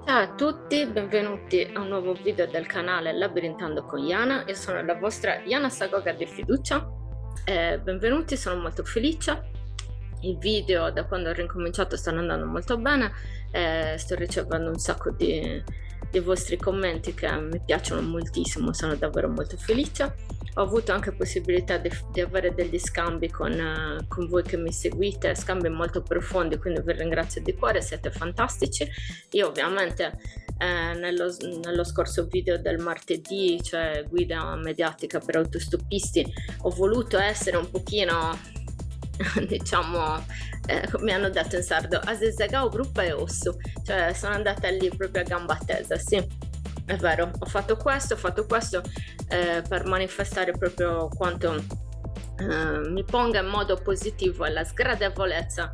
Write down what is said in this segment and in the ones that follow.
Ciao a tutti, benvenuti a un nuovo video del canale Labirintando con Iana. Io sono la vostra Iana Sagoga di fiducia. Benvenuti, sono molto felice. I video da quando ho ricominciato stanno andando molto bene. Sto ricevendo un sacco di vostri commenti che mi piacciono moltissimo, sono davvero molto felice. Ho avuto anche possibilità di avere degli scambi con voi che mi seguite, scambi molto profondi, quindi vi ringrazio di cuore, siete fantastici. Io ovviamente nello scorso video del martedì, cioè guida mediatica per autostoppisti, ho voluto essere un pochino, diciamo, come hanno detto in sardo, a zezzegar gruppo e osso, cioè sono andata lì proprio a gamba tesa, sì. È vero, ho fatto questo per manifestare proprio quanto mi ponga in modo positivo alla sgradevolezza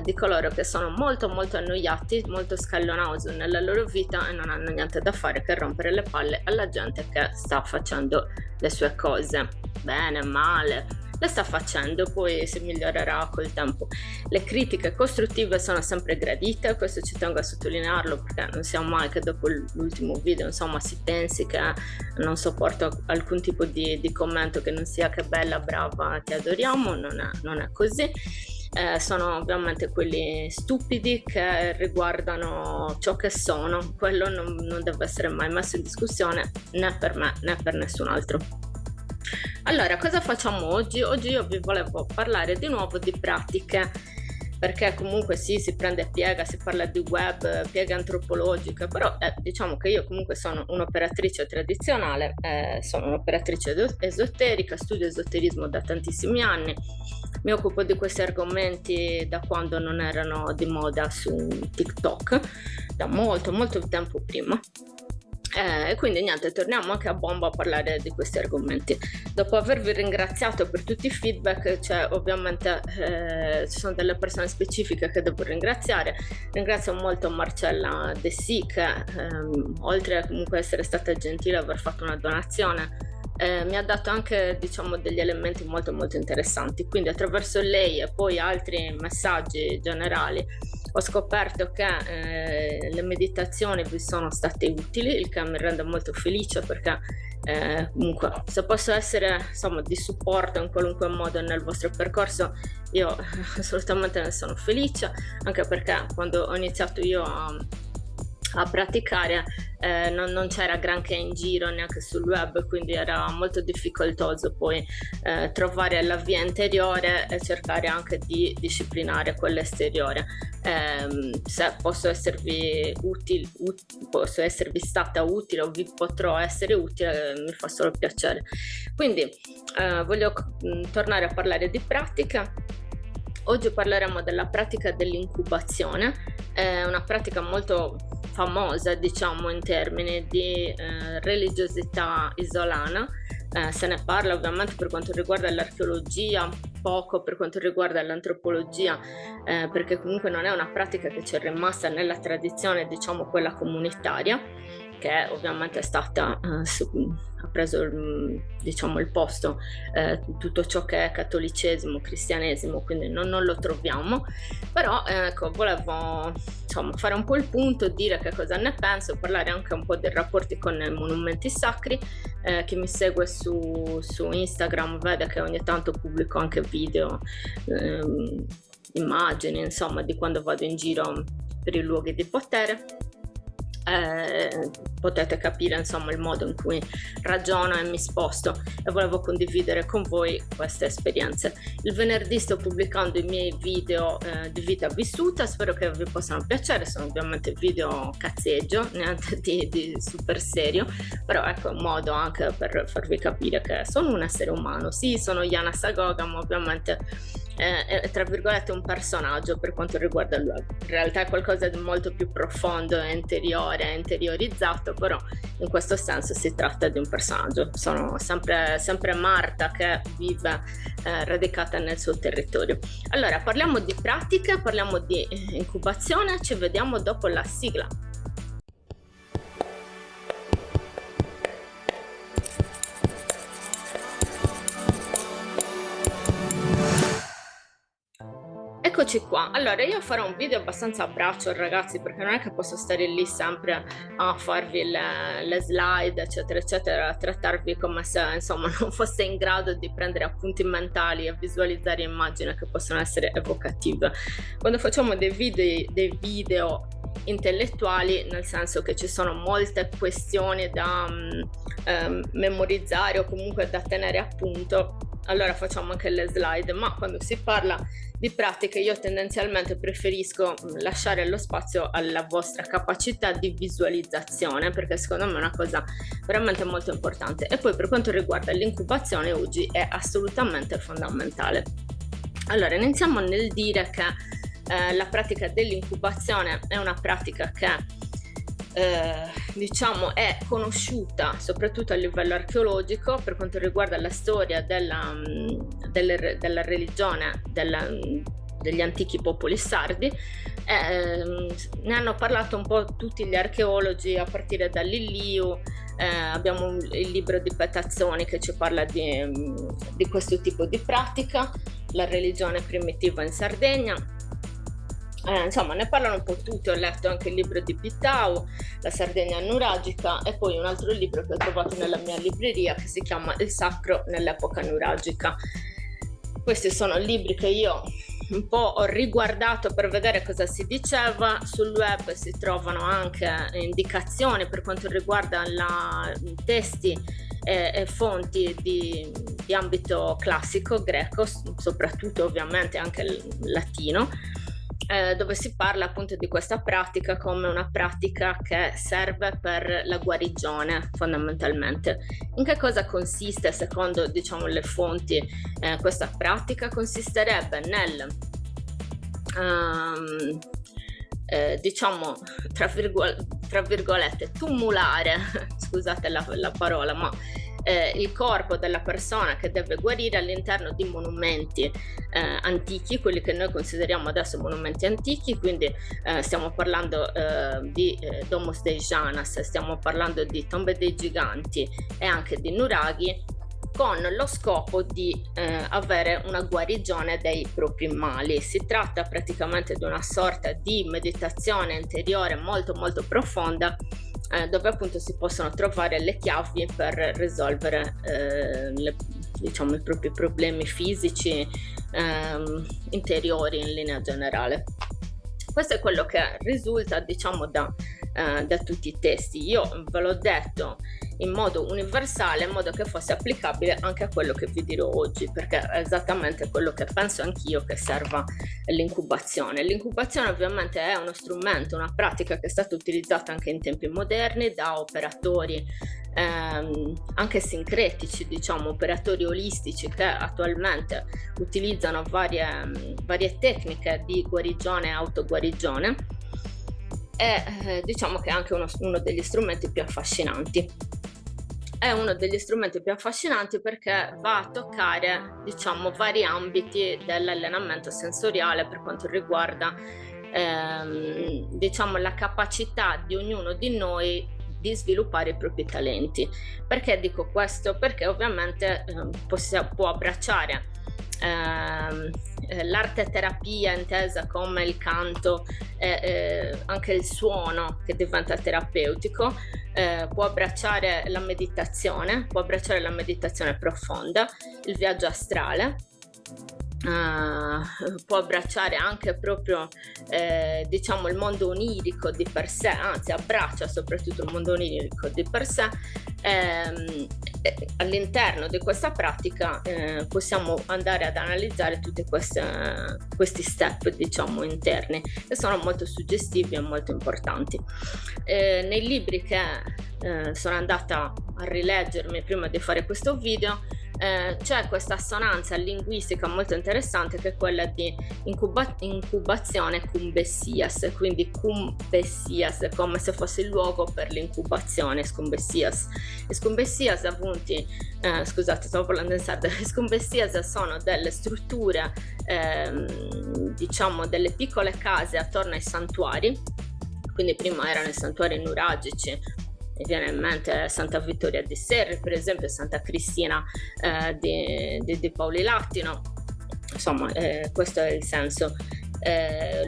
di coloro che sono molto molto annoiati, molto scallonosi nella loro vita e non hanno niente da fare che rompere le palle alla gente che sta facendo le sue cose, bene, male, le sta facendo, poi si migliorerà col tempo. Le critiche costruttive sono sempre gradite, questo ci tengo a sottolinearlo perché non sia mai che dopo l'ultimo video insomma si pensi che non sopporto alcun tipo di commento che non sia che bella, brava, ti adoriamo, non è così. Sono ovviamente quelli stupidi che riguardano ciò che sono, quello non deve essere mai messo in discussione né per me né per nessun altro. Allora, cosa facciamo oggi? Oggi io vi volevo parlare di nuovo di pratiche, perché comunque sì, si prende piega, si parla di web, pieghe antropologiche, però diciamo che io comunque sono un'operatrice tradizionale, sono un'operatrice esoterica, studio esoterismo da tantissimi anni, mi occupo di questi argomenti da quando non erano di moda su TikTok, da molto molto tempo prima. E quindi niente, torniamo anche a bomba a parlare di questi argomenti. Dopo avervi ringraziato per tutti i feedback, cioè ovviamente ci sono delle persone specifiche che devo ringraziare. Ringrazio molto Marcella De Sì che oltre a comunque essere stata gentile e aver fatto una donazione, mi ha dato anche diciamo degli elementi molto molto interessanti, quindi attraverso lei e poi altri messaggi generali ho scoperto che le meditazioni vi sono state utili, il che mi rende molto felice perché comunque se posso essere insomma di supporto in qualunque modo nel vostro percorso io assolutamente ne sono felice, anche perché quando ho iniziato io a praticare non c'era granché in giro neanche sul web, quindi era molto difficoltoso poi trovare la via interiore e cercare anche di disciplinare quella esteriore. Se posso esservi utile, posso esservi stata utile o vi potrò essere utile, mi fa solo piacere. Quindi voglio tornare a parlare di pratica. Oggi parleremo della pratica dell'incubazione, è una pratica molto famosa, diciamo, in termini di religiosità isolana. Se ne parla ovviamente per quanto riguarda l'archeologia, poco per quanto riguarda l'antropologia, perché comunque non è una pratica che ci è rimasta nella tradizione, diciamo, quella comunitaria, che ovviamente è stata ha preso diciamo il posto tutto ciò che è cattolicesimo, cristianesimo, quindi non lo troviamo, però ecco, volevo insomma fare un po' il punto, dire che cosa ne penso, parlare anche un po' dei rapporti con i monumenti sacri. Chi mi segue su Instagram vede che ogni tanto pubblico anche video, immagini, insomma, di quando vado in giro per i luoghi di potere. Potete capire insomma il modo in cui ragiono e mi sposto e volevo condividere con voi queste esperienze. Il venerdì sto pubblicando i miei video di vita vissuta, spero che vi possano piacere, sono ovviamente video cazzeggio, niente di super serio, però ecco un modo anche per farvi capire che sono un essere umano, sì, sono Iana Sagoga, ma ovviamente è tra virgolette un personaggio per quanto riguarda il web. In realtà è qualcosa di molto più profondo e interiorizzato, però in questo senso si tratta di un personaggio. Sono sempre Marta che vive radicata nel suo territorio. Allora, parliamo di pratiche, parliamo di incubazione, ci vediamo dopo la sigla. Eccoci qua. Allora, io farò un video abbastanza a braccio, ragazzi, perché non è che posso stare lì sempre a farvi le slide, eccetera, eccetera, a trattarvi come se, insomma, non foste in grado di prendere appunti mentali e visualizzare immagini che possono essere evocative. Quando facciamo dei video intellettuali, nel senso che ci sono molte questioni da memorizzare o comunque da tenere a punto, allora facciamo anche le slide, ma quando si parla di pratiche io tendenzialmente preferisco lasciare lo spazio alla vostra capacità di visualizzazione, perché secondo me è una cosa veramente molto importante. E poi per quanto riguarda l'incubazione, oggi è assolutamente fondamentale. Allora, iniziamo nel dire che la pratica dell'incubazione è una pratica che diciamo è conosciuta soprattutto a livello archeologico per quanto riguarda la storia della religione degli antichi popoli sardi. Ne hanno parlato un po' tutti gli archeologi a partire da Lilliu. Abbiamo il libro di Petazzoni che ci parla di questo tipo di pratica, la religione primitiva in Sardegna. Insomma, ne parlano un po' tutti. Ho letto anche il libro di Pittau, La Sardegna nuragica, e poi un altro libro che ho trovato nella mia libreria che si chiama Il sacro nell'epoca nuragica. Questi sono libri che io un po' ho riguardato per vedere cosa si diceva. Sul web si trovano anche indicazioni per quanto riguarda testi e fonti di ambito classico, greco, soprattutto ovviamente anche il latino, dove si parla appunto di questa pratica come una pratica che serve per la guarigione fondamentalmente. In che cosa consiste secondo, diciamo, le fonti? Questa pratica consisterebbe nel diciamo tra virgolette tumulare scusate la parola, ma il corpo della persona che deve guarire all'interno di monumenti antichi, quelli che noi consideriamo adesso monumenti antichi, quindi stiamo parlando di Domus dei Janas, stiamo parlando di tombe dei giganti e anche di nuraghi, con lo scopo di avere una guarigione dei propri mali. Si tratta praticamente di una sorta di meditazione interiore molto molto profonda, dove appunto si possono trovare le chiavi per risolvere diciamo i propri problemi fisici interiori in linea generale. Questo è quello che risulta, diciamo, da tutti i testi. Io ve l'ho detto in modo universale, in modo che fosse applicabile anche a quello che vi dirò oggi, perché è esattamente quello che penso anch'io che serva l'incubazione. L'incubazione ovviamente è uno strumento, una pratica che è stata utilizzata anche in tempi moderni da operatori anche sincretici, diciamo, operatori olistici che attualmente utilizzano varie tecniche di guarigione e autoguarigione. Diciamo che è anche uno degli strumenti più affascinanti. È uno degli strumenti più affascinanti perché va a toccare, diciamo, vari ambiti dell'allenamento sensoriale per quanto riguarda diciamo la capacità di ognuno di noi di sviluppare i propri talenti. Perché dico questo? Perché ovviamente può abbracciare l'arte terapia intesa come il canto e anche il suono che diventa terapeutico, può abbracciare la meditazione profonda, il viaggio astrale, può abbracciare anche proprio diciamo il mondo onirico di per sé, anzi abbraccia soprattutto il mondo onirico di per sé. All'interno di questa pratica possiamo andare ad analizzare tutti questi step, diciamo, interni, che sono molto suggestivi e molto importanti. Nei libri che sono andata a rileggermi prima di fare questo video c'è questa assonanza linguistica molto interessante, che è quella di incubazione cumbessias, quindi cumbessias è come se fosse il luogo per l'incubazione, scumbessias. E scumbessias appunto, scusate, stavo parlando in sardo. Scumbessias sono delle strutture, diciamo delle piccole case attorno ai santuari, quindi prima erano i santuari nuragici. Mi viene in mente Santa Vittoria di Serri, per esempio, Santa Cristina di Pauli Lattino. Insomma, questo è il senso.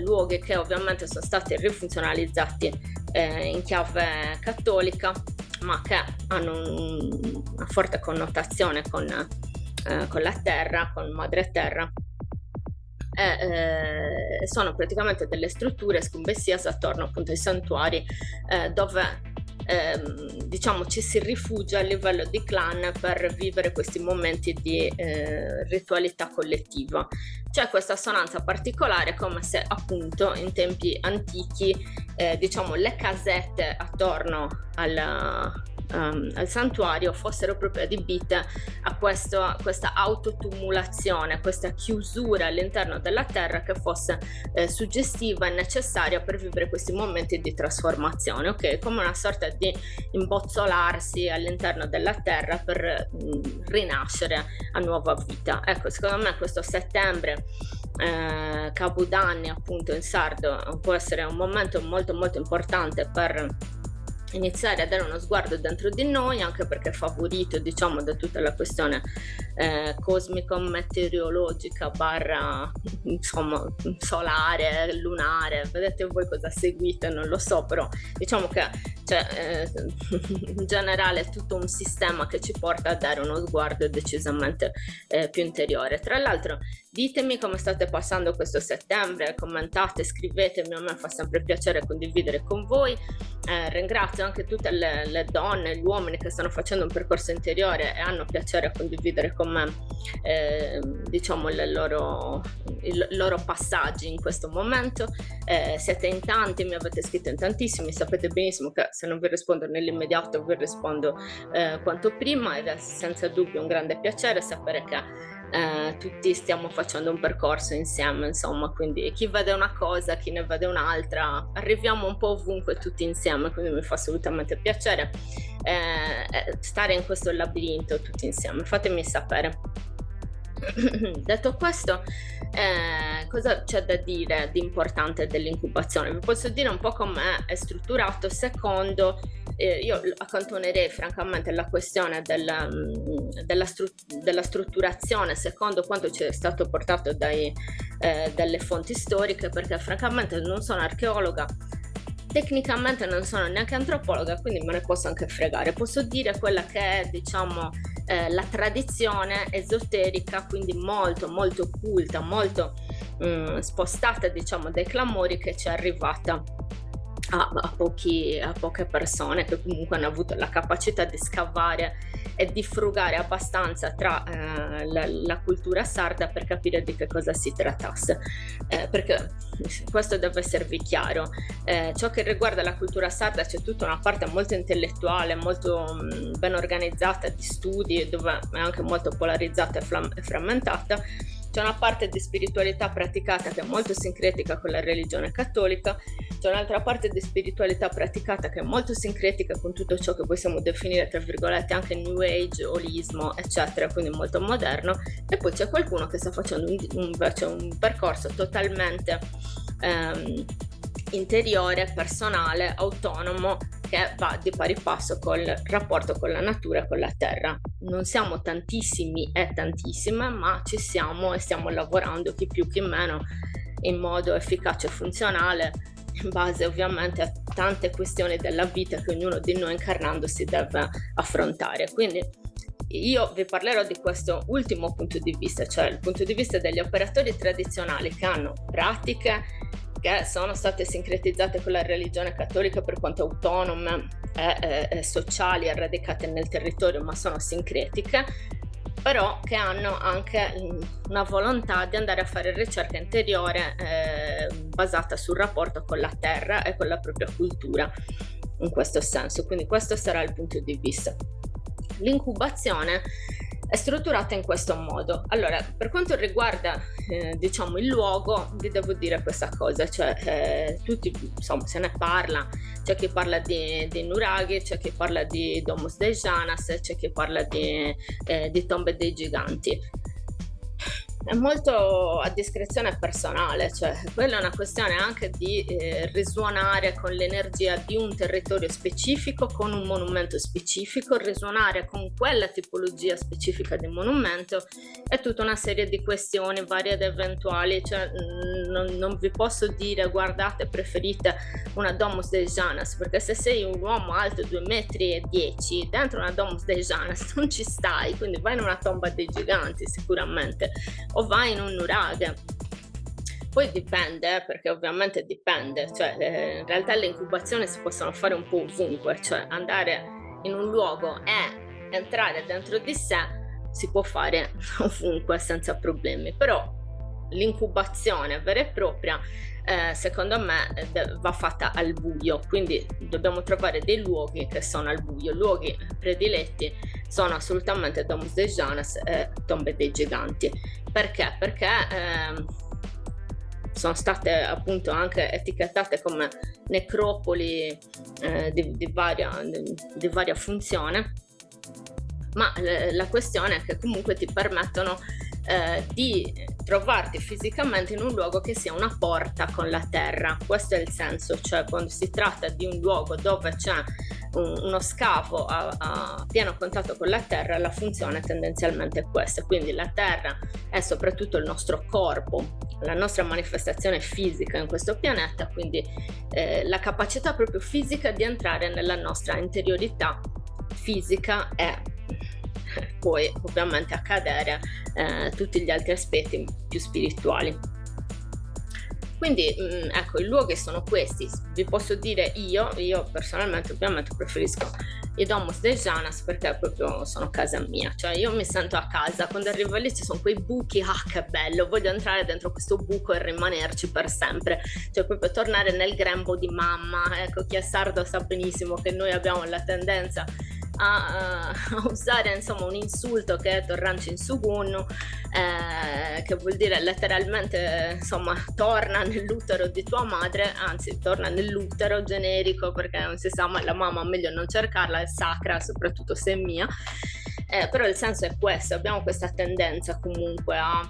luoghi che ovviamente sono stati rifunzionalizzati in chiave cattolica, ma che hanno una forte connotazione con la terra, con madre terra, e sono praticamente delle strutture scombessiase attorno appunto ai santuari, dove diciamo ci si rifugia a livello di clan per vivere questi momenti di ritualità collettiva. C'è questa assonanza particolare, come se appunto in tempi antichi diciamo le casette attorno al santuario fossero proprio adibite a questa autotumulazione, questa chiusura all'interno della terra che fosse suggestiva e necessaria per vivere questi momenti di trasformazione, ok? Come una sorta di imbozzolarsi all'interno della terra per rinascere a nuova vita. Ecco, secondo me questo settembre Capodanni appunto in sardo può essere un momento molto molto importante per iniziare a dare uno sguardo dentro di noi, anche perché è favorito diciamo da tutta la questione cosmico-meteorologica barra insomma solare, lunare. Vedete voi cosa seguite, non lo so, però diciamo che c'è in generale tutto un sistema che ci porta a dare uno sguardo decisamente più interiore. Tra l'altro ditemi come state passando questo settembre, commentate, scrivetemi, a me fa sempre piacere condividere con voi. Ringrazio anche tutte le donne, gli uomini che stanno facendo un percorso interiore e hanno piacere a condividere con me diciamo i loro passaggi in questo momento. Siete in tanti, mi avete scritto in tantissimi, sapete benissimo che se non vi rispondo nell'immediato vi rispondo quanto prima, ed è senza dubbio un grande piacere sapere che tutti stiamo facendo un percorso insieme, insomma, quindi chi vede una cosa, chi ne vede un'altra, arriviamo un po' ovunque tutti insieme, quindi mi fa assolutamente piacere stare in questo labirinto tutti insieme. Fatemi sapere. Detto questo, cosa c'è da dire di importante dell'incubazione? Vi posso dire un po' come è strutturato secondo io accantonerei francamente la questione della strutturazione secondo quanto ci è stato portato dalle fonti storiche, perché francamente non sono archeologa, tecnicamente non sono neanche antropologa, quindi me ne posso anche fregare. Posso dire quella che è, diciamo, la tradizione esoterica, quindi molto molto occulta, molto spostata, diciamo, dai clamori, che ci è arrivata a poche persone che comunque hanno avuto la capacità di scavare e di frugare abbastanza tra la cultura sarda per capire di che cosa si trattasse, perché questo deve esservi chiaro. Ciò che riguarda la cultura sarda c'è tutta una parte molto intellettuale, molto ben organizzata di studi, dove è anche molto polarizzata e frammentata. C'è una parte di spiritualità praticata che è molto sincretica con la religione cattolica, c'è un'altra parte di spiritualità praticata che è molto sincretica con tutto ciò che possiamo definire, tra virgolette, anche New Age, olismo, eccetera, quindi molto moderno, e poi c'è qualcuno che sta facendo invece un percorso totalmente interiore, personale, autonomo, che va di pari passo col rapporto con la natura e con la terra. Non siamo tantissimi e tantissime, ma ci siamo e stiamo lavorando, chi più chi meno, in modo efficace e funzionale, in base ovviamente a tante questioni della vita che ognuno di noi incarnandosi deve affrontare. Quindi io vi parlerò di questo ultimo punto di vista, cioè il punto di vista degli operatori tradizionali che hanno pratiche che sono state sincretizzate con la religione cattolica per quanto autonome e sociali e radicate nel territorio, ma sono sincretiche, però che hanno anche una volontà di andare a fare ricerca interiore basata sul rapporto con la terra e con la propria cultura, in questo senso. Quindi questo sarà il punto di vista. L'incubazione è strutturata in questo modo. Allora, per quanto riguarda diciamo il luogo, vi devo dire questa cosa, cioè tutti, insomma, se ne parla, c'è chi parla di nuraghi, c'è chi parla di Domus dei Janas, c'è chi parla di tombe dei giganti. È molto a discrezione personale, cioè quella è una questione anche di risuonare con l'energia di un territorio specifico, con un monumento specifico, risuonare con quella tipologia specifica di monumento. È tutta una serie di questioni varie ed eventuali, cioè non vi posso dire guardate preferite una Domus Dei Janas, perché se sei un uomo alto 2,10 m dentro una Domus Dei Janas non ci stai, quindi vai in una tomba dei giganti sicuramente, o vai in un nuraghe. Poi dipende, perché ovviamente dipende, cioè in realtà le incubazioni si possono fare un po' ovunque, cioè andare in un luogo e entrare dentro di sé si può fare ovunque senza problemi, però l'incubazione vera e propria secondo me va fatta al buio, quindi dobbiamo trovare dei luoghi che sono al buio. Luoghi prediletti sono assolutamente Domus Dei Janas e tombe dei giganti. Perché? Perché sono state appunto anche etichettate come necropoli di varia funzione, ma la questione è che comunque ti permettono di trovarti fisicamente in un luogo che sia una porta con la terra. Questo è il senso, cioè quando si tratta di un luogo dove c'è uno scavo a pieno contatto con la terra, la funzione tendenzialmente è questa, quindi la terra è soprattutto il nostro corpo, la nostra manifestazione fisica in questo pianeta, quindi la capacità proprio fisica di entrare nella nostra interiorità fisica e poi ovviamente accadere tutti gli altri aspetti più spirituali. Quindi ecco, i luoghi sono questi. Vi posso dire io personalmente ovviamente preferisco i Domus Dei Janas perché proprio sono casa mia, cioè io mi sento a casa. Quando arrivo lì ci sono quei buchi, che bello, voglio entrare dentro questo buco e rimanerci per sempre, cioè proprio tornare nel grembo di mamma. Ecco, chi è sardo sa benissimo che noi abbiamo la tendenza a usare insomma un insulto che è torranci in sugunnu, che vuol dire letteralmente insomma torna nell'utero di tua madre, anzi torna nell'utero generico, perché non si sa, ma la mamma meglio non cercarla, è sacra soprattutto se è mia, però il senso è questo. Abbiamo questa tendenza comunque a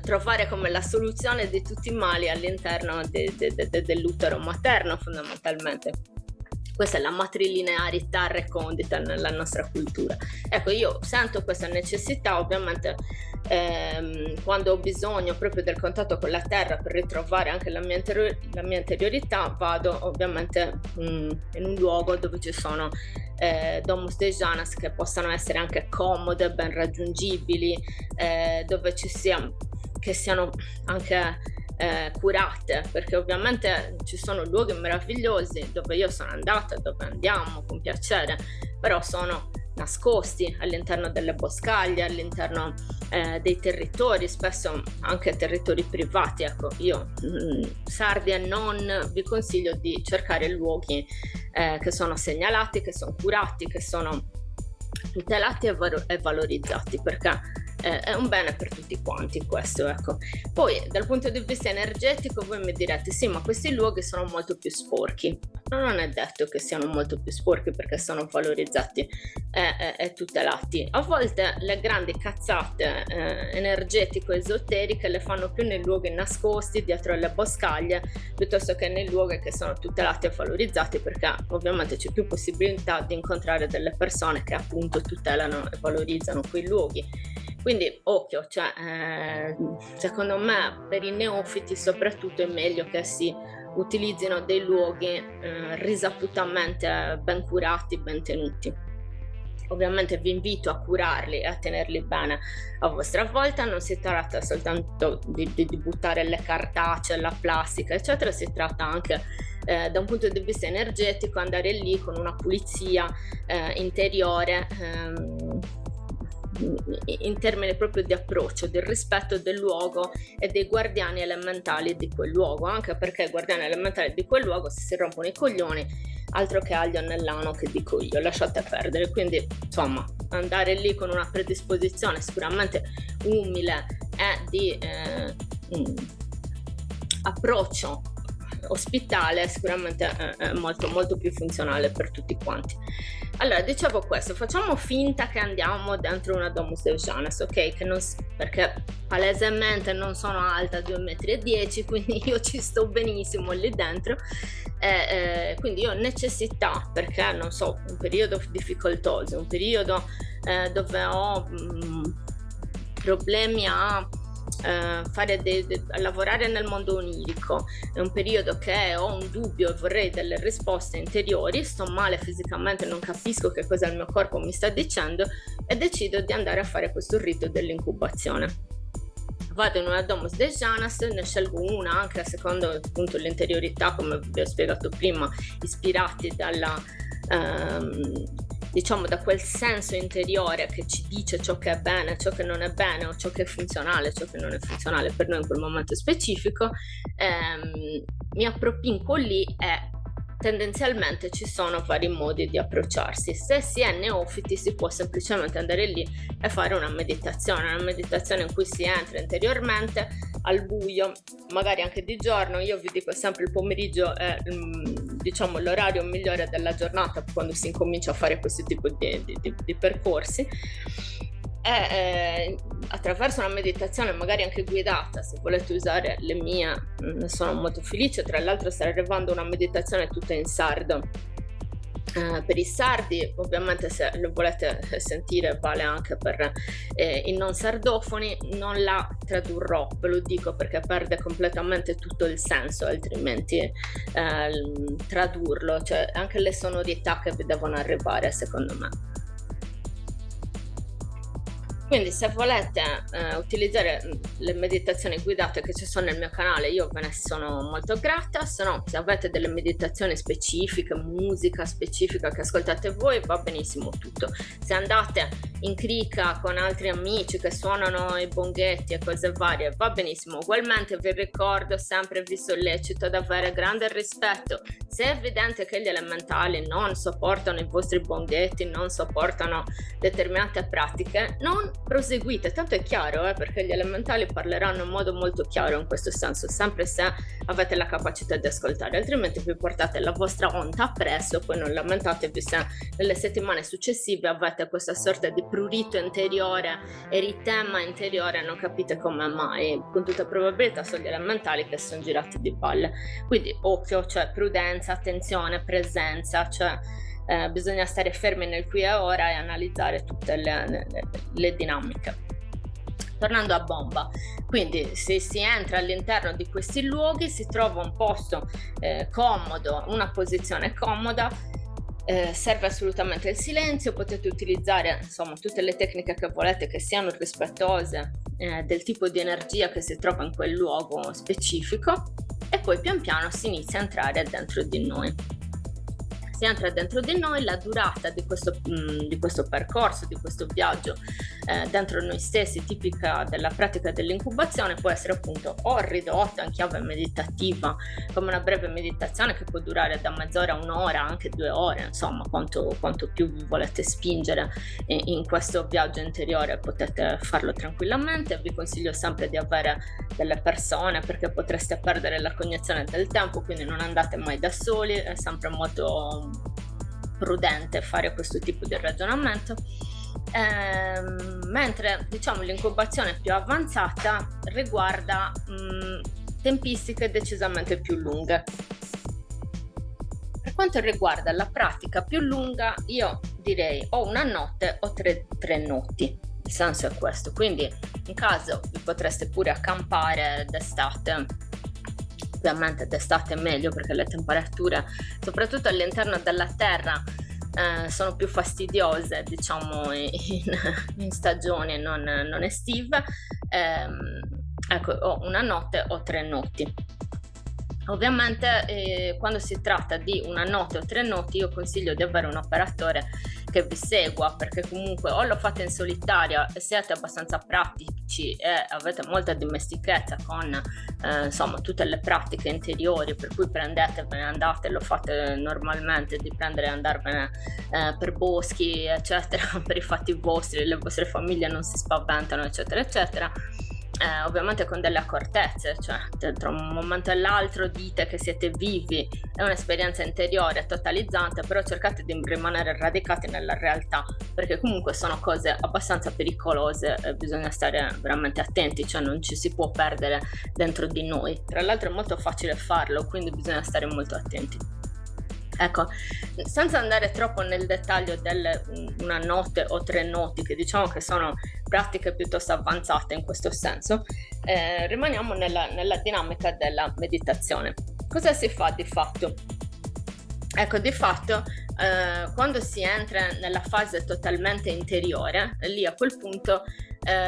trovare come la soluzione di tutti i mali all'interno dell'utero materno, fondamentalmente. Questa è la matrilinearità recondita nella nostra cultura. Ecco, io sento questa necessità, ovviamente quando ho bisogno proprio del contatto con la terra per ritrovare anche la mia interiorità, vado ovviamente in un luogo dove ci sono Domus Dei Janas che possano essere anche comode, ben raggiungibili, dove che siano anche curate, perché ovviamente ci sono luoghi meravigliosi dove io sono andata, dove andiamo con piacere, però sono nascosti all'interno delle boscaglie, all'interno dei territori, spesso anche territori privati. Ecco, io sardi e non vi consiglio di cercare luoghi che sono segnalati, che sono curati, che sono tutelati e valorizzati, perché è un bene per tutti quanti questo, ecco. Poi dal punto di vista energetico voi mi direte sì, ma questi luoghi sono molto più sporchi. Non è detto che siano molto più sporchi perché sono valorizzati e tutelati. A volte le grandi cazzate energetico-esoteriche le fanno più nei luoghi nascosti dietro alle boscaglie piuttosto che nei luoghi che sono tutelati e valorizzati, perché ovviamente c'è più possibilità di incontrare delle persone che appunto tutelano e valorizzano quei luoghi. Quindi occhio, cioè, secondo me per i neofiti soprattutto è meglio che si utilizzino dei luoghi risaputamente ben curati, ben tenuti. Ovviamente vi invito a curarli e a tenerli bene a vostra volta. Non si tratta soltanto di buttare le cartacee, la plastica eccetera, si tratta anche da un punto di vista energetico andare lì con una pulizia interiore, in termini proprio di approccio, del rispetto del luogo e dei guardiani elementali di quel luogo, anche perché i guardiani elementali di quel luogo, se si rompono i coglioni, altro che aglio nell'ano, che dico io, lasciate perdere. Quindi insomma andare lì con una predisposizione sicuramente umile e di approccio ospitale sicuramente è molto molto più funzionale per tutti quanti. Allora, dicevo questo, facciamo finta che andiamo dentro una Domus de Janes, ok? Perché palesemente non sono alta 2,10 m, quindi io ci sto benissimo lì dentro, quindi io ho necessità, perché non so, un periodo difficoltoso, un periodo dove ho problemi a a lavorare nel mondo onirico, è un periodo che ho un dubbio e vorrei delle risposte interiori, sto male fisicamente, non capisco che cosa il mio corpo mi sta dicendo e decido di andare a fare questo rito dell'incubazione. Vado in una Domus de Janes, ne scelgo una anche a secondo appunto l'interiorità, come vi ho spiegato prima, ispirati dalla diciamo da quel senso interiore che ci dice ciò che è bene, ciò che non è bene, o ciò che è funzionale, ciò che non è funzionale per noi in quel momento specifico. Mi appropinco lì e tendenzialmente ci sono vari modi di approcciarsi. Se si è neofiti si può semplicemente andare lì e fare una meditazione in cui si entra interiormente al buio, magari anche di giorno. Io vi dico sempre il pomeriggio è diciamo l'orario migliore della giornata quando si incomincia a fare questo tipo di percorsi. Attraverso una meditazione magari anche guidata, se volete usare le mie, ne sono molto felice. Tra l'altro sta arrivando una meditazione tutta in sardo, per i sardi, ovviamente se lo volete sentire vale anche per i non sardofoni. Non la tradurrò, ve lo dico, perché perde completamente tutto il senso altrimenti tradurlo, cioè anche le sonorità che vi devono arrivare secondo me. Quindi se volete utilizzare le meditazioni guidate che ci sono nel mio canale, io ve ne sono molto grata. Se no, se avete delle meditazioni specifiche, musica specifica che ascoltate voi, va benissimo tutto. Se andate in crica con altri amici che suonano i bonghetti e cose varie, va benissimo ugualmente. Vi ricordo sempre, vi sollecito ad avere grande rispetto. Se è evidente che gli elementali non sopportano i vostri bonghetti, non sopportano determinate pratiche, non proseguite, tanto è chiaro, perché gli elementali parleranno in modo molto chiaro in questo senso, sempre se avete la capacità di ascoltare, altrimenti vi portate la vostra onda appresso, poi non lamentatevi se nelle settimane successive avete questa sorta di prurito interiore, eritema interiore, non capite come mai. Con tutta probabilità sono gli elementali che sono girati di palle. Quindi occhio, cioè prudenza, attenzione, presenza, cioè bisogna stare fermi nel qui e ora e analizzare tutte le dinamiche. Tornando a bomba, quindi se si entra all'interno di questi luoghi si trova un posto comodo, una posizione comoda. Serve assolutamente il silenzio, potete utilizzare insomma tutte le tecniche che volete che siano rispettose del tipo di energia che si trova in quel luogo specifico, e poi pian piano si inizia a entrare dentro di noi. Si entra dentro di noi. La durata di questo percorso, di questo viaggio dentro noi stessi, tipica della pratica dell'incubazione, può essere appunto o ridotta in chiave meditativa, come una breve meditazione che può durare da mezz'ora a un'ora, anche 2 ore, insomma quanto più vi volete spingere in questo viaggio interiore potete farlo tranquillamente. Vi consiglio sempre di avere delle persone, perché potreste perdere la cognizione del tempo, quindi non andate mai da soli, è sempre molto prudente fare questo tipo di ragionamento. Mentre diciamo l'incubazione più avanzata riguarda tempistiche decisamente più lunghe. Per quanto riguarda la pratica più lunga, io direi o una notte o tre notti. Il senso è questo, quindi in caso vi potreste pure accampare d'estate. Ovviamente d'estate è meglio perché le temperature, soprattutto all'interno della terra, sono più fastidiose, diciamo, in stagioni non estive. Ecco, o una notte o 3 notti. Ovviamente quando si tratta di una notte o 3 notti io consiglio di avere un operatore che vi segua, perché comunque o lo fate in solitaria e siete abbastanza pratici e avete molta dimestichezza con insomma tutte le pratiche interiori, per cui prendetevene, andate, lo fate normalmente di prendere e andarvene per boschi eccetera per i fatti vostri, le vostre famiglie non si spaventano eccetera eccetera. ovviamente con delle accortezze, cioè tra un momento e l'altro dite che siete vivi, è un'esperienza interiore totalizzante, però cercate di rimanere radicati nella realtà, perché comunque sono cose abbastanza pericolose e bisogna stare veramente attenti, cioè non ci si può perdere dentro di noi. Tra l'altro è molto facile farlo, quindi bisogna stare molto attenti. Ecco, senza andare troppo nel dettaglio delle una notte o 3 noti, che diciamo che sono pratiche piuttosto avanzate in questo senso, rimaniamo nella dinamica della meditazione. Cosa si fa di fatto? Ecco, di fatto, quando si entra nella fase totalmente interiore, lì a quel punto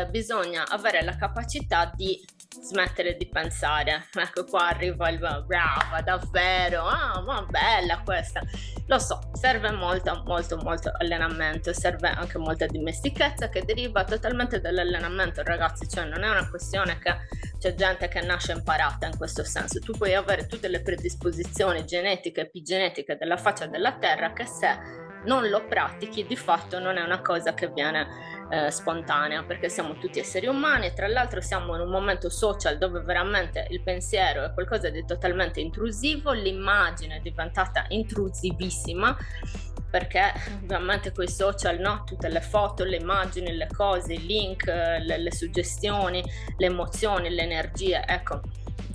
bisogna avere la capacità di smettere di pensare. Ecco, qua arriva il brava, davvero, ma bella questa. Lo so, serve molto allenamento, serve anche molta dimestichezza che deriva totalmente dall'allenamento, ragazzi, cioè non è una questione che c'è gente che nasce imparata in questo senso. Tu puoi avere tutte le predisposizioni genetiche, epigenetiche della faccia della terra, che se non lo pratichi di fatto non è una cosa che viene spontanea, perché siamo tutti esseri umani. Tra l'altro siamo in un momento social dove veramente il pensiero è qualcosa di totalmente intrusivo, l'immagine è diventata intrusivissima, perché ovviamente con i social, no? Tutte le foto, le immagini, le cose, i link, le suggestioni, le emozioni, le energie, ecco.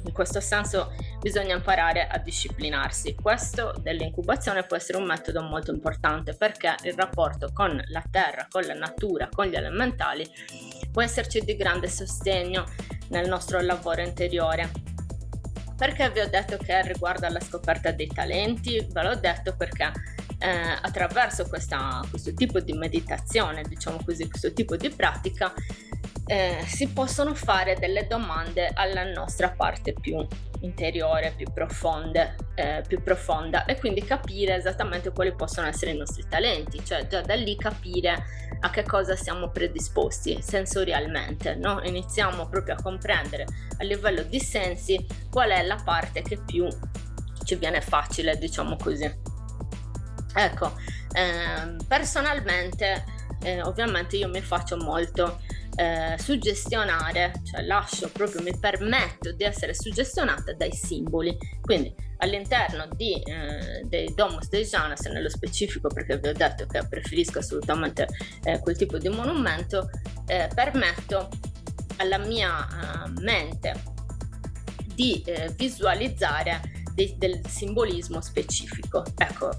In questo senso bisogna imparare a disciplinarsi. Questo dell'incubazione può essere un metodo molto importante, perché il rapporto con la terra, con la natura, con gli elementali può esserci di grande sostegno nel nostro lavoro interiore. Perché vi ho detto che riguarda la scoperta dei talenti? Ve l'ho detto perché attraverso questo tipo di meditazione, diciamo così, questo tipo di pratica, si possono fare delle domande alla nostra parte più interiore, più profonda, e quindi capire esattamente quali possono essere i nostri talenti, cioè già da lì capire a che cosa siamo predisposti sensorialmente, no? Iniziamo proprio a comprendere a livello di sensi qual è la parte che più ci viene facile, diciamo così. Ecco, personalmente ovviamente io mi faccio molto suggestionare, cioè mi permetto di essere suggestionata dai simboli, quindi all'interno dei Domus dei Janas, nello specifico, perché vi ho detto che preferisco assolutamente quel tipo di monumento, permetto alla mia mente di visualizzare del simbolismo specifico. Ecco,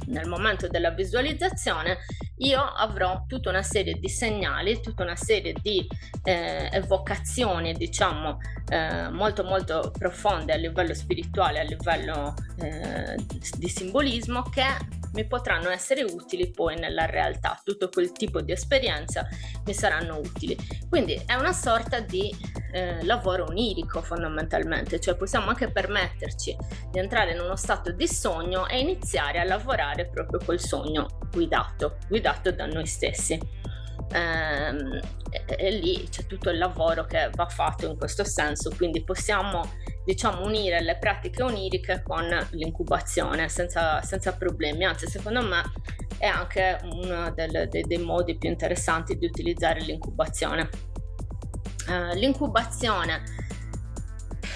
nel momento della visualizzazione io avrò tutta una serie di segnali, tutta una serie di evocazioni, diciamo, molto profonde a livello spirituale, a livello di simbolismo, che mi potranno essere utili poi nella realtà. Tutto quel tipo di esperienza mi saranno utili. Quindi è una sorta di lavoro onirico, fondamentalmente, cioè possiamo anche permetterci di entrare in uno stato di sogno e iniziare a lavorare proprio col sogno guidato da noi stessi. E lì c'è tutto il lavoro che va fatto in questo senso, quindi possiamo, diciamo, unire le pratiche oniriche con l'incubazione senza problemi. Anzi, secondo me è anche uno dei modi più interessanti di utilizzare l'incubazione. L'incubazione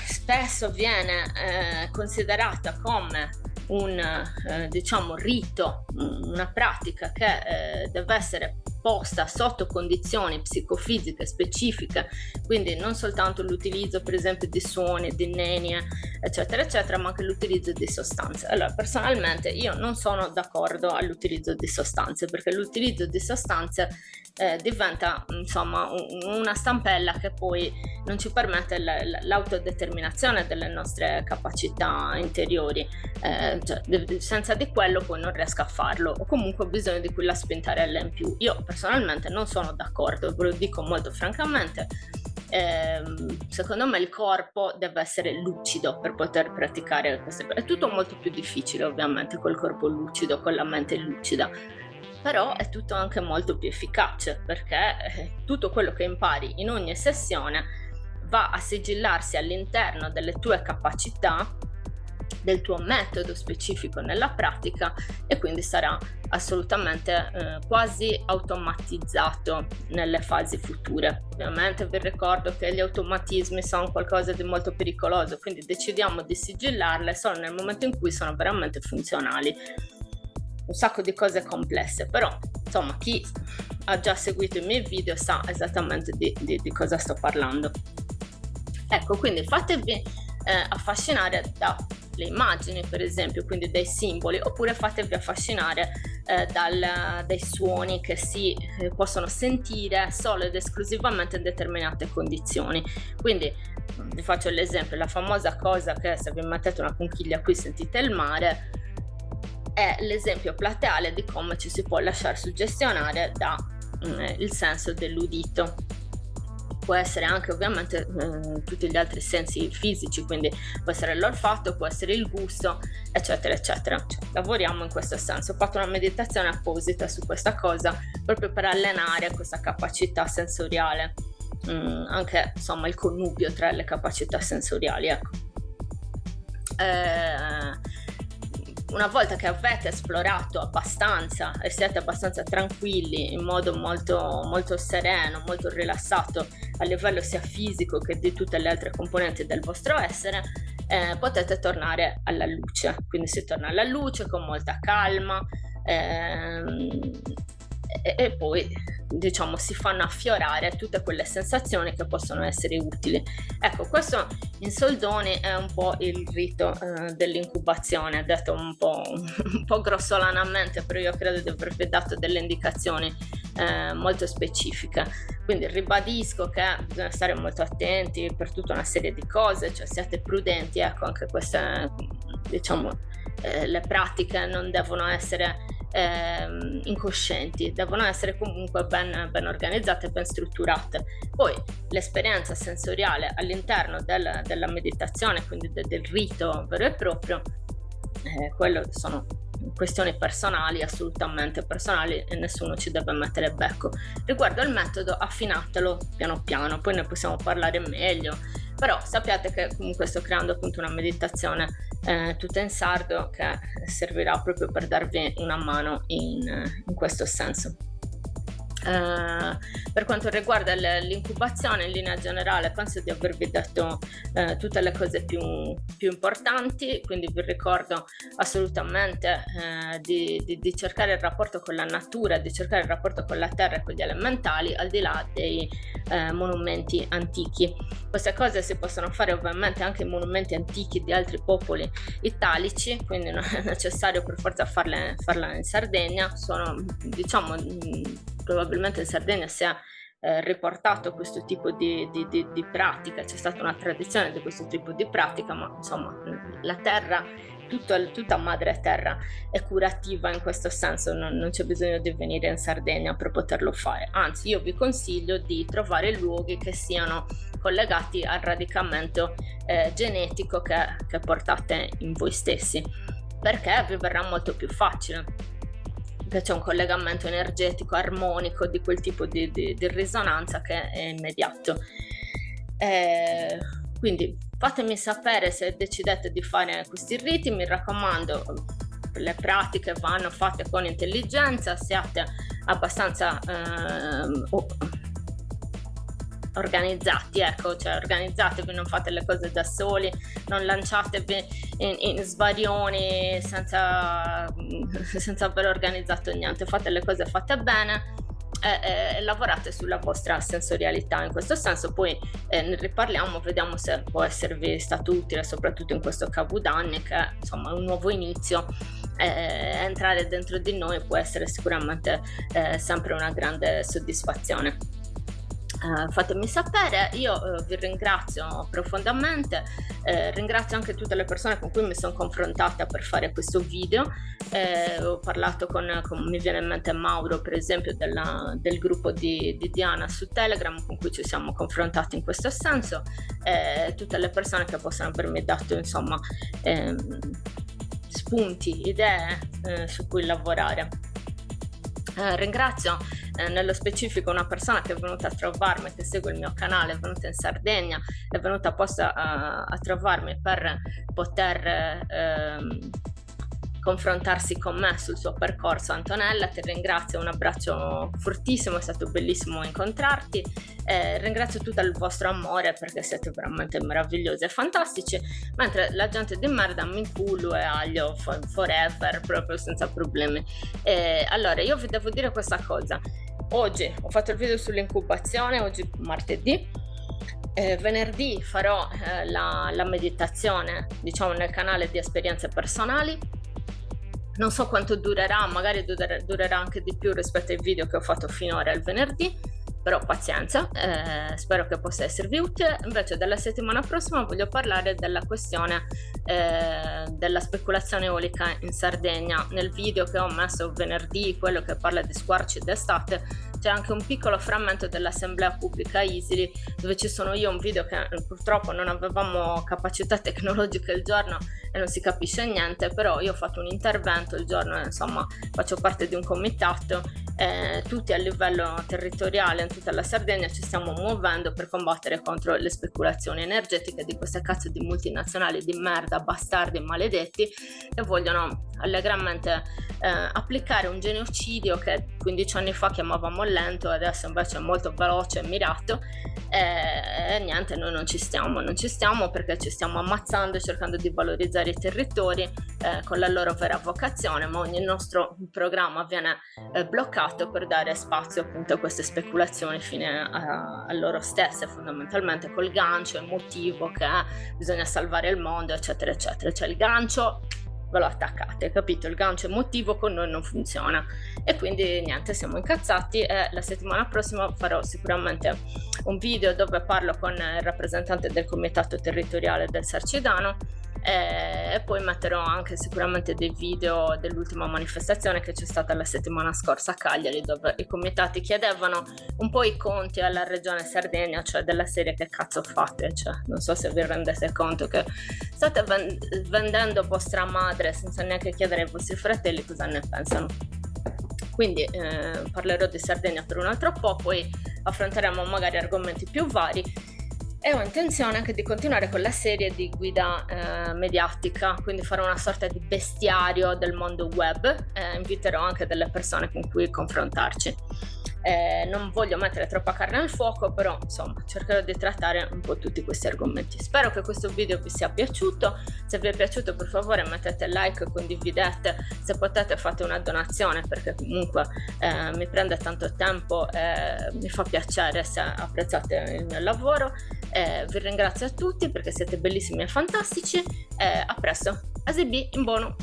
spesso viene considerata come un diciamo rito, una pratica che deve essere posta sotto condizioni psicofisiche specifiche, quindi non soltanto l'utilizzo per esempio di suoni, di nenie, eccetera, ma anche l'utilizzo di sostanze. Allora, personalmente io non sono d'accordo all'utilizzo di sostanze, perché l'utilizzo di sostanze diventa insomma una stampella che poi non ci permette l'autodeterminazione delle nostre capacità interiori, cioè, senza di quello poi non riesco a farlo, o comunque ho bisogno di quella spintarella in più. Io personalmente non sono d'accordo, ve lo dico molto francamente. Secondo me il corpo deve essere lucido per poter praticare queste cose. È tutto molto più difficile ovviamente col corpo lucido, con la mente lucida, però è tutto anche molto più efficace, perché tutto quello che impari in ogni sessione va a sigillarsi all'interno delle tue capacità del tuo metodo specifico nella pratica, e quindi sarà assolutamente quasi automatizzato nelle fasi future. Ovviamente vi ricordo che gli automatismi sono qualcosa di molto pericoloso, quindi decidiamo di sigillarle solo nel momento in cui sono veramente funzionali. Un sacco di cose complesse, però insomma chi ha già seguito i miei video sa esattamente di cosa sto parlando. Ecco, quindi fatevi affascinare dalle immagini, per esempio, quindi dai simboli, oppure fatevi affascinare dai suoni che si possono sentire solo ed esclusivamente in determinate condizioni. Quindi vi faccio l'esempio, la famosa cosa che se vi mettete una conchiglia qui sentite il mare, è l'esempio plateale di come ci si può lasciare suggestionare da il senso dell'udito. Può essere anche ovviamente tutti gli altri sensi fisici, quindi può essere l'olfatto, può essere il gusto, eccetera eccetera. Cioè, lavoriamo in questo senso. Ho fatto una meditazione apposita su questa cosa proprio per allenare questa capacità sensoriale, anche insomma il connubio tra le capacità sensoriali, ecco. Una volta che avete esplorato abbastanza e siete abbastanza tranquilli in modo molto, molto sereno, molto rilassato a livello sia fisico che di tutte le altre componenti del vostro essere, potete tornare alla luce. Quindi si torna alla luce con molta calma e poi diciamo si fanno affiorare tutte quelle sensazioni che possono essere utili. Ecco, questo in soldoni è un po' il rito dell'incubazione, detto un po' grossolanamente, però io credo di avervi dato delle indicazioni molto specifiche. Quindi ribadisco che bisogna stare molto attenti per tutta una serie di cose, cioè siate prudenti, ecco, anche queste, diciamo, le pratiche non devono essere incoscienti, devono essere comunque ben organizzate e ben strutturate. Poi l'esperienza sensoriale all'interno della meditazione, quindi del rito vero e proprio, quello sono questioni personali, assolutamente personali, e nessuno ci deve mettere becco. Riguardo al metodo, affinatelo piano piano, poi ne possiamo parlare meglio, però sappiate che comunque sto creando appunto una meditazione tutta in sardo che servirà proprio per darvi una mano in questo senso. Per quanto riguarda l'incubazione, in linea generale penso di avervi detto tutte le cose più importanti, quindi vi ricordo assolutamente di cercare il rapporto con la natura, di cercare il rapporto con la terra e con gli elementali, al di là dei monumenti antichi. Queste cose si possono fare ovviamente anche in monumenti antichi di altri popoli italici, quindi non è necessario per forza farla in Sardegna. Sono, diciamo, probabilmente in Sardegna si è riportato questo tipo di pratica, c'è stata una tradizione di questo tipo di pratica, ma insomma la terra, tutta madre terra è curativa in questo senso, non c'è bisogno di venire in Sardegna per poterlo fare. Anzi, io vi consiglio di trovare luoghi che siano collegati al radicamento genetico che portate in voi stessi, perché vi verrà molto più facile, che c'è un collegamento energetico armonico di quel tipo di risonanza che è immediato. Quindi fatemi sapere se decidete di fare questi riti, mi raccomando, le pratiche vanno fatte con intelligenza, siate abbastanza organizzati, ecco, cioè organizzatevi, non fate le cose da soli, non lanciatevi in svarioni senza aver organizzato niente, fate le cose fatte bene e lavorate sulla vostra sensorialità in questo senso. Poi ne riparliamo, vediamo se può esservi stato utile, soprattutto in questo Capodanno, che insomma è un nuovo inizio. Entrare dentro di noi può essere sicuramente sempre una grande soddisfazione. Fatemi sapere, io vi ringrazio profondamente, ringrazio anche tutte le persone con cui mi sono confrontata per fare questo video. Ho parlato con mi viene in mente Mauro, per esempio, del gruppo di Diana su Telegram, con cui ci siamo confrontati in questo senso, tutte le persone che possono avermi dato insomma spunti, idee su cui lavorare. Ringrazio nello specifico una persona che è venuta a trovarmi, che segue il mio canale, è venuta in Sardegna, è venuta apposta a trovarmi per poter confrontarsi con me sul suo percorso. Antonella, ti ringrazio, un abbraccio fortissimo, è stato bellissimo incontrarti, ringrazio tutto il vostro amore perché siete veramente meravigliosi e fantastici, mentre la gente di merda mi inculo e aglio forever, proprio senza problemi. Allora, io vi devo dire questa cosa: oggi ho fatto il video sull'incubazione, oggi martedì. Venerdì farò la meditazione, diciamo, nel canale di esperienze personali. Non so quanto durerà, magari durerà anche di più rispetto ai video che ho fatto finora il venerdì, però pazienza, spero che possa esservi utile. Invece dalla settimana prossima voglio parlare della questione della speculazione eolica in Sardegna. Nel video che ho messo venerdì, quello che parla di squarci d'estate, c'è anche un piccolo frammento dell'assemblea pubblica Isili, dove ci sono io, un video che purtroppo non avevamo capacità tecnologica il giorno e non si capisce niente, però io ho fatto un intervento il giorno, insomma faccio parte di un comitato, tutti a livello territoriale in tutta la Sardegna ci stiamo muovendo per combattere contro le speculazioni energetiche di queste cazzo di multinazionali di merda, bastardi maledetti, che vogliono allegramente applicare un genocidio che 15 anni fa chiamavamo lento, adesso invece è molto veloce e mirato. E niente, noi non ci stiamo perché ci stiamo ammazzando e cercando di valorizzare i territori con la loro vera vocazione, ma ogni nostro programma viene bloccato per dare spazio appunto a queste speculazioni fine a loro stesse, fondamentalmente col gancio emotivo che bisogna salvare il mondo, eccetera eccetera. Cioè il gancio ve lo attaccate, capito? Il gancio emotivo con noi non funziona e quindi niente, siamo incazzati. E la settimana prossima farò sicuramente un video dove parlo con il rappresentante del comitato territoriale del Sarcidano e poi metterò anche sicuramente dei video dell'ultima manifestazione che c'è stata la settimana scorsa a Cagliari, dove i comitati chiedevano un po' i conti alla regione Sardegna, cioè della serie che cazzo fate, cioè non so se vi rendete conto che state vendendo vostra madre senza neanche chiedere ai vostri fratelli cosa ne pensano. Quindi parlerò di Sardegna per un altro po', poi affronteremo magari argomenti più vari. E ho intenzione anche di continuare con la serie di guida mediatica, quindi farò una sorta di bestiario del mondo web e inviterò anche delle persone con cui confrontarci. Non voglio mettere troppa carne al fuoco, però insomma cercherò di trattare un po' tutti questi argomenti. Spero che questo video vi sia piaciuto. Se vi è piaciuto, per favore mettete like, condividete, se potete fate una donazione, perché comunque mi prende tanto tempo e mi fa piacere se apprezzate il mio lavoro. Vi ringrazio a tutti perché siete bellissimi e fantastici. A presto, Asibi in buono.